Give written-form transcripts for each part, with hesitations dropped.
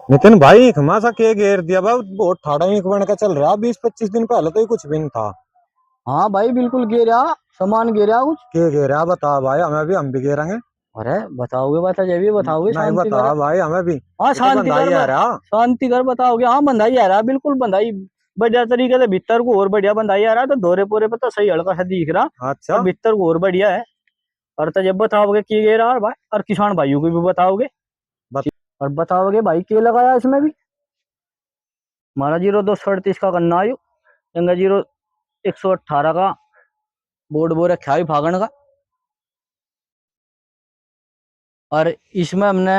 नितिन भाई खमासा के घेर दिया भाई, बहुत ठाड़ा ईंख बन के चल रहा। 20-25 दिन पहले तो ये कुछ भी नहीं था। हाँ भाई बिल्कुल गिरा। सामान गिरा कुछ। के घेरा बता भाई, हमें भी, हम भी घेरेंगे। अरे बताओगे, बता जब भी बताओगे नहीं शांति बता कर। भाई, हमें भी, हाँ ये तो शांति बंदा कर ही आ रहा। शांति कर बताओगे। हाँ बंधाई आ रहा है, बिल्कुल बंधाई। बढ़िया तरीके से भीतर को और बढ़िया बंधाई आ रहा है, तो दौरे पोरे पे तो सही हल्का सा दिख रहा। और अच्छा। भीतर को और बढ़िया है। और तो जब बताओगे कि ये रहा भाई, और किसान भाइयों को भी बताओगे। बत, और बताओगे भाई के लगाया इसमें भी। हमारा 0238 का गन्ना आयु। गंगा 0118 का बोर्ड बो रखा है फागण का। और इसमें हमने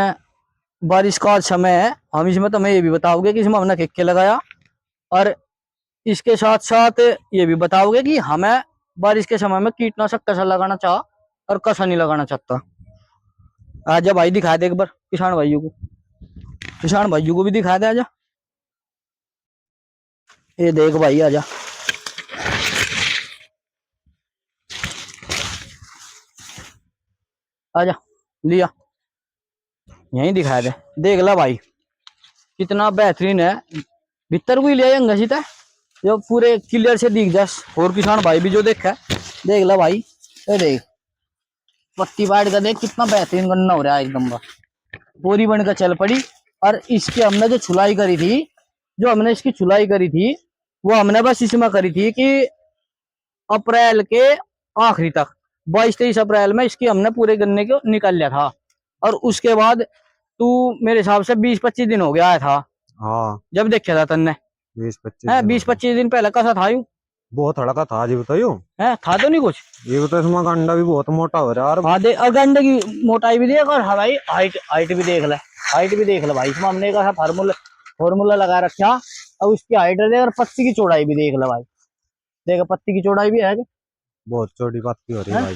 बारिश का समय है, हम इसमें तुम्हें ये भी बताओगे कि इसमें हमने के लगाया। और इसके साथ साथ ये भी बताओगे कि हमें बारिश के समय में कीटनाशक कैसा लगाना चाह और कैसा नहीं लगाना चाहता। आजा भाई दिखा दे एक बार किसान भाइयों को। किसान भाइयों को भी दिखा दे आजा। ये देख भाई आजा। आजा लिया, यहीं दिखा दे। देख ला भाई कितना बेहतरीन है। भीतर को ही लिया घसीट है जो पूरे क्लियर से दिख जा। और किसान भाई भी जो देखा है देख ला भाई। ये देख पत्ती बाढ़ का देख कितना बेहतरीन गन्ना हो रहा है एकदम का। बोरी बन कर चल पड़ी। और इसकी हमने जो छुलाई करी थी, जो हमने इसकी छुलाई करी थी, वो हमने बस इसमें करी थी कि अप्रैल के आखिरी तक 22-23 अप्रैल में इसकी हमने पूरे गन्ने को निकाल लिया था। और उसके बाद तू मेरे हिसाब से 20-25 दिन हो गया आया था हाँ, जब देखा था तन्ने। 20-25 दिन हो बीस गए। पच्चीस दिन पहले कैसा था यूं? बहुत हड़का था जी, बताइयो। है था तो नहीं कुछ। ये बता, इसमें का अंडा भी बहुत मोटा हो रहा है यार। हाँ देख अगर अंडे की मोटाई भी देख। और हाँ भाई हाइट हाइट भी देख ले। हाइट भी देख ले भाई, इसमें हमने एक फार्मूला फार्मूला लगा रखा। अब उसकी हाइट देख और पत्ती की चौड़ाई भी देख ले भाई। देख पत्ती की चौड़ाई भी है बहुत छोटी पत्ती हो रही है हैं? भाई।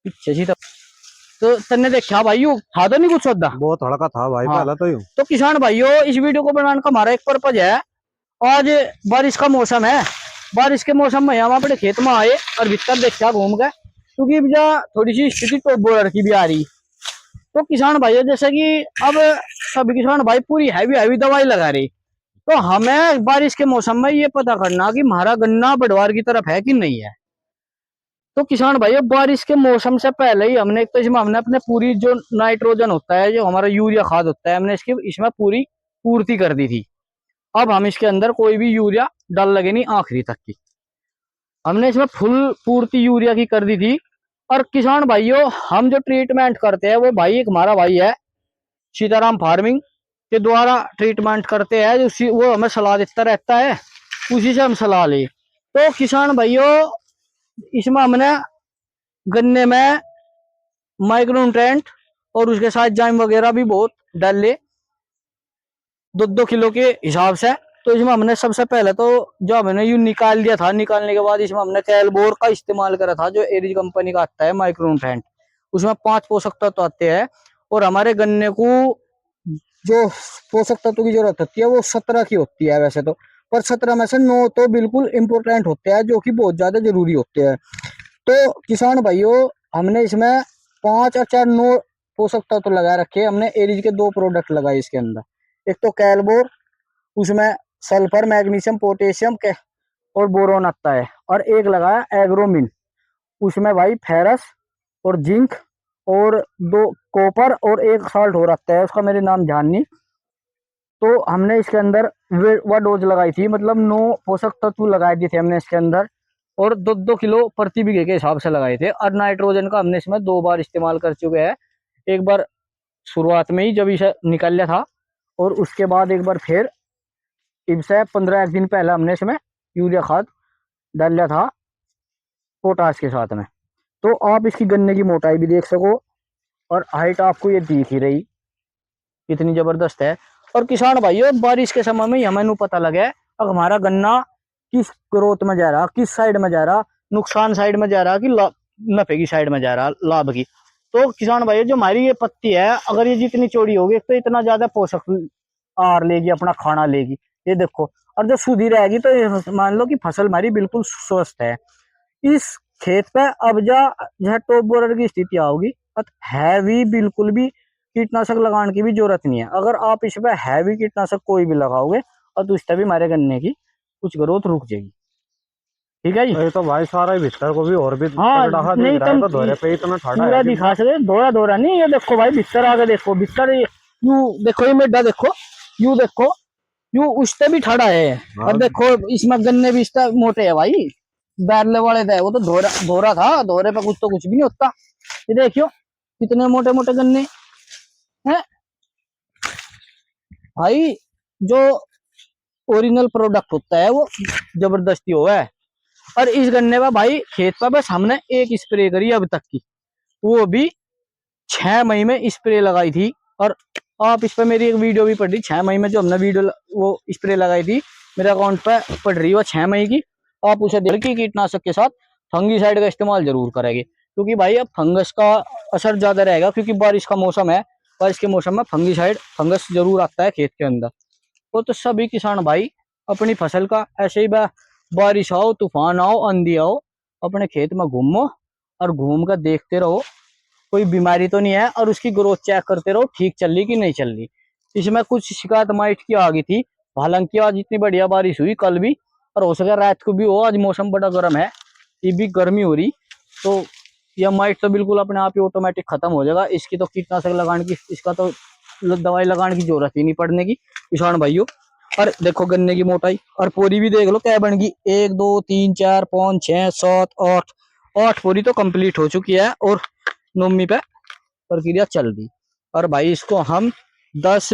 पीछे सी तो तन्ने देखा भाई यू था तो नहीं कुछ सौदा। बहुत हड़का था भाई हाँ पहला तो यूं। तो किसान भाइयों इस वीडियो को बनाने का हमारा एक पर्पज है। आज बारिश का मौसम है। बारिश के मौसम में हम अपने खेत में आए और भीतर देखा घूम गए, क्योंकि थोड़ी सी स्थिति टॉप बॉर्डर की भी आ रही। तो किसान भाइयों जैसे कि अब सभी किसान भाई पूरी हैवी हैवी दवाई लगा रही। तो हमें बारिश के मौसम में ये पता करना कि हमारा गन्ना बढ़वार की तरफ है कि नहीं है। तो किसान भाइयों बारिश के मौसम से पहले ही हमने एक तो इसमें हमने अपने पूरी जो नाइट्रोजन होता है, जो हमारा यूरिया खाद होता है, हमने इसकी इसमें पूरी पूर्ति कर दी थी। अब हम इसके अंदर कोई भी यूरिया डाल लगे नहीं आखिरी तक की। हमने इसमें फुल पूर्ति यूरिया की कर दी थी। और किसान भाइयों हम जो ट्रीटमेंट करते हैं वो भाई एक हमारा भाई है सीताराम फार्मिंग के द्वारा ट्रीटमेंट करते हैं। उसी वो हमें सलाह देता रहता है, उसी से हम सलाह ले। तो किसान भाइयों इसमें हमने गन्ने में माइक्रोन्यूट्रेंट और उसके साथ जाइम वगैरह भी बहुत डाल ले 2-2 किलो के हिसाब से। तो इसमें हमने सबसे पहले तो जो हमने यू निकाल दिया था, निकालने के बाद इसमें हमने कैलबोर का इस्तेमाल करा था, जो एरिज कंपनी का आता है माइक्रोन्यूट्रेंट। उसमें 5 पोषक तत्व आते हैं। और हमारे गन्ने को जो पोषक तत्व की जरूरत होती है वो 17 की होती है वैसे तो। पर 17 में से 9 तो बिल्कुल इम्पोर्टेंट होते हैं, जो कि बहुत ज्यादा जरूरी होते हैं। तो किसान भाइयों हमने इसमें 5 और 4 9 पोषक तत्व लगा रखे। हमने एरिज के 2 प्रोडक्ट लगाए इसके अंदर। एक तो कैलबोर, उसमें सल्फर मैग्नीशियम पोटेशियम के और बोरोन आता है। और एक लगाया एग्रोमिन, उसमें भाई फेरस और जिंक और 2 कॉपर और एक साल्ट हो रखता है, उसका मेरे नाम ध्यान नहीं। तो हमने इसके अंदर वह डोज लगाई थी, मतलब 9 पोषक तत्व लगाए दिए थे हमने इसके अंदर। और 2-2 किलो प्रति बीघे के हिसाब से लगाए थे। और नाइट्रोजन का हमने इसमें 2 बार इस्तेमाल कर चुके हैं। एक बार शुरुआत में ही जब इसे निकाल लिया था, और उसके बाद एक बार फिर इनसे 15 दिन पहले हमने इसमें यूरिया खाद डाल लिया था पोटास के साथ में। तो आप इसकी गन्ने की मोटाई भी देख सको और हाइट आपको ये दिख ही रही कितनी जबरदस्त है। और किसान भाइयों बारिश के समय में हमें पता लगे अब हमारा गन्ना किस ग्रोथ में जा रहा, किस साइड में जा रहा, नुकसान साइड में जा रहा कि नफे की साइड में जा रहा, लाभ की। तो किसान भाइयों जो हमारी ये पत्ती है अगर ये जितनी चौड़ी होगी तो इतना ज्यादा पोषक आहार लेगी, अपना खाना लेगी। ये देखो, और जब सूधी रहेगी तो ये मान लो कि फसल हमारी बिल्कुल स्वस्थ है। इस खेत पे अब जहाँ टॉप बोरर की स्थिति आओगी है भी बिल्कुल भी कीटनाशक लगाने की भी जरूरत नहीं है। अगर आप इस पे हैवी कीटनाशक कोई भी लगाओगे और तो इससे भी हमारे गन्ने की कुछ ग्रोथ रुक जाएगी। ठीक है जी। ये तो भाई सारा ही भीतर को भी और भी हाँ तगड़ा नहीं दिख रहा है, तुम तो धोरे पे इतना ठाड़ा है पूरा कि दिखा सके, दोहरा दोहरा नहीं। ये देखो भाई भीतर आगे देखो, भीतर यू देखो, ये मेढा देखो, यू देखो, यू उससे भी ठड़ा है। हाँ। और देखो इसमें गन्ने भी इसका मोटे है भाई, बैरले वाले थे वो तो धोरा धोरा था, धोरे पे कुछ तो कुछ भी नहीं होता। ये देखियो कितने मोटे मोटे गन्ने हैं भाई। जो ओरिजिनल प्रोडक्ट होता है वो जबरदस्ती हो है। और इस गन्ने पर भाई खेत पर बस हमने एक स्प्रे करी अब तक की, वो भी 6 मई में स्प्रे लगाई थी। और आप इस पर मेरी एक वीडियो भी पड़ रही 6 मई में, जो हमने वीडियो वो स्प्रे लगाई थी मेरे अकाउंट पे पड़ रही है वो 6 मई की। आप उसे देख के कीटनाशक के साथ फंगीसाइड का इस्तेमाल जरूर करेंगे, क्योंकि भाई अब फंगस का असर ज्यादा रहेगा, क्योंकि बारिश का मौसम है। बारिश के मौसम में फंगस जरूर आता है खेत के अंदर। तो सभी किसान भाई अपनी फसल का ऐसे ही बारिश आओ, तूफान आओ, आंधी आओ, अपने खेत में घूमो और घूम कर देखते रहो कोई बीमारी तो नहीं है, और उसकी ग्रोथ चेक करते रहो ठीक चल रही कि नहीं चल रही। इसमें कुछ शिकायत माइट की आ गई थी, हालांकि आज इतनी बढ़िया बारिश हुई कल भी, और हो सके रात को भी हो। आज मौसम बड़ा गर्म है, ये भी गर्मी हो रही, तो यह माइट तो बिल्कुल अपने आप ही ऑटोमेटिक खत्म हो जाएगा। इसकी तो कीटनाशक लगाने की, इसका तो दवाई लगाने की जरूरत ही नहीं पड़ने की किसान भाइयों। और देखो गन्ने की मोटाई और पोरी भी देख लो क्या बन गई, 1 2 3 4 5 6 7 8, 8 पोरी तो कंप्लीट हो चुकी है और नोमी पे प्रक्रिया चल रही। और भाई इसको हम 10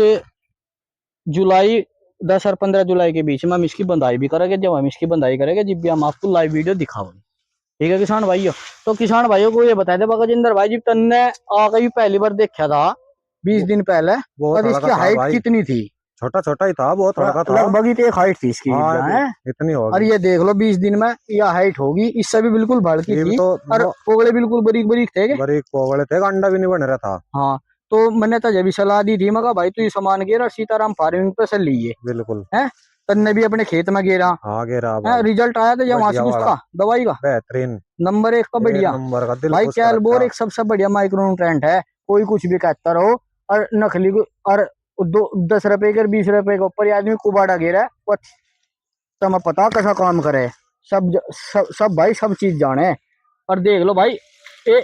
जुलाई 10 और 15 जुलाई के बीच में हम इसकी बंधाई भी करेंगे। जब हम इसकी बंधाई करेंगे जब भी हम आपको लाइव वीडियो दिखाओगे। ठीक है किसान भाइयों। तो किसान भाइयों को ये बताए थे बगजिंदर भाई जी, तन्ने आगे भी पहली बार देखा था 20 दिन पहले, बहुत और इसकी लड़का था हाइट भाई, कितनी थी? छोटा छोटा ही था, बहुत लड़का था। लगभग ही एक हाइट थी इसकी, हाँ है। इतनी और होगी। ये देख लो 20 दिन में यह हाइट होगी, इससे भी बिल्कुल भड़की ये भी थी। तो और पोगले बिल्कुल बारीक बारीक थे। बारीक पोगले थे, अंडा भी नहीं बन रहा था। हाँ, तो मैंने तो भी सलाह दी थी, मगर भाई तू ये सामान गेरा सीताराम फार्मिंग पे से लिए बिल्कुल है, तन्ने भी अपने खेत में गेरा आगे रहा है। भाई, रिजल्ट आया था जब वहां से बढ़िया कुछ वाला, था दवाई का बेहतरीन, नंबर 1 का, एक बढ़िया। नंबर का, दिल भाई खुश कर कैलबोर रखा। एक सबसे बढ़िया माइक्रो न्यूट्रेंट है, कोई कुछ भी कहता रहो। और नकली को और 10 रुपए के 20 रुपए के ऊपर ये आदमी कुबाड़ा गिरा है, तो मैं पता कैसा काम करे। सब भाई सब चीज जाने। और देख लो भाई, ए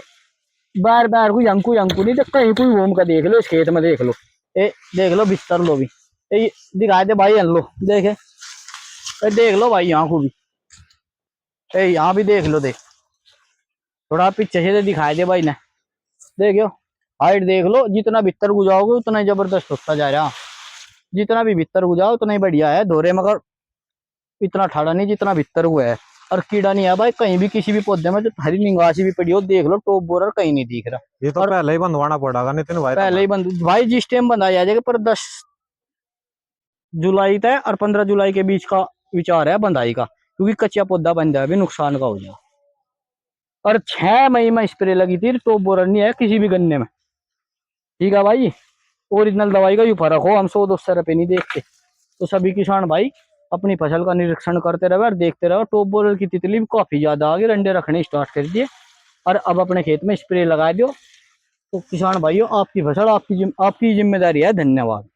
बार बार कोई अंकु अंकु नहीं, तो कहीं कोई घूम का देख लो, इस खेत में देख लो, ए देख लो बिस्तर लो भी, ए दिखाए दे भाई, लो देखे, ए देख लो भाई यहाँ को भी, ए यहाँ भी देख लो, देख थोड़ा पीछे से दिखाई दे भाई ने, देखियो हाइट देख लो। जितना भीतर गुजाओगे उतना ही जबरदस्त होता जा रहा, जितना भी भीतर गुजाओ उतना ही बढ़िया है धोरे, मगर इतना ठाड़ा नहीं जितना भीतर हुआ है। और कीड़ा नहीं है भाई कहीं भी, किसी भी पौधे में जो हरी निंगासी भी पड़ी हो, देख लो टॉप बोरर कहीं नहीं दिख रहा। ये तो और पहले ही बंधवाना पड़ेगा नितिन भाई, पहले ही बंद भाई, जिस टाइम बंधा जाएगा पर 10 जुलाई तक और 15 जुलाई के बीच का विचार है बंधाई का, क्योंकि कच्चा पौधा बन जाए भी नुकसान का हो जाए। और 6 मई में स्प्रे लगी थी, टॉप बोरर नहीं है किसी भी गन्ने में। ठीक है भाई, ओरिजिनल दवाई का यू फर्क हो, हम 100-200 रुपये नहीं देखते। तो सभी किसान भाई अपनी फसल का निरीक्षण करते रहे और देखते रहो। टॉप बोरर की तितली भी काफी ज्यादा आगे अंडे रखने स्टार्ट कर दिए, और अब अपने खेत में स्प्रे लगा दो। तो किसान भाइयों आपकी फसल आपकी जिम्मेदारी है। धन्यवाद।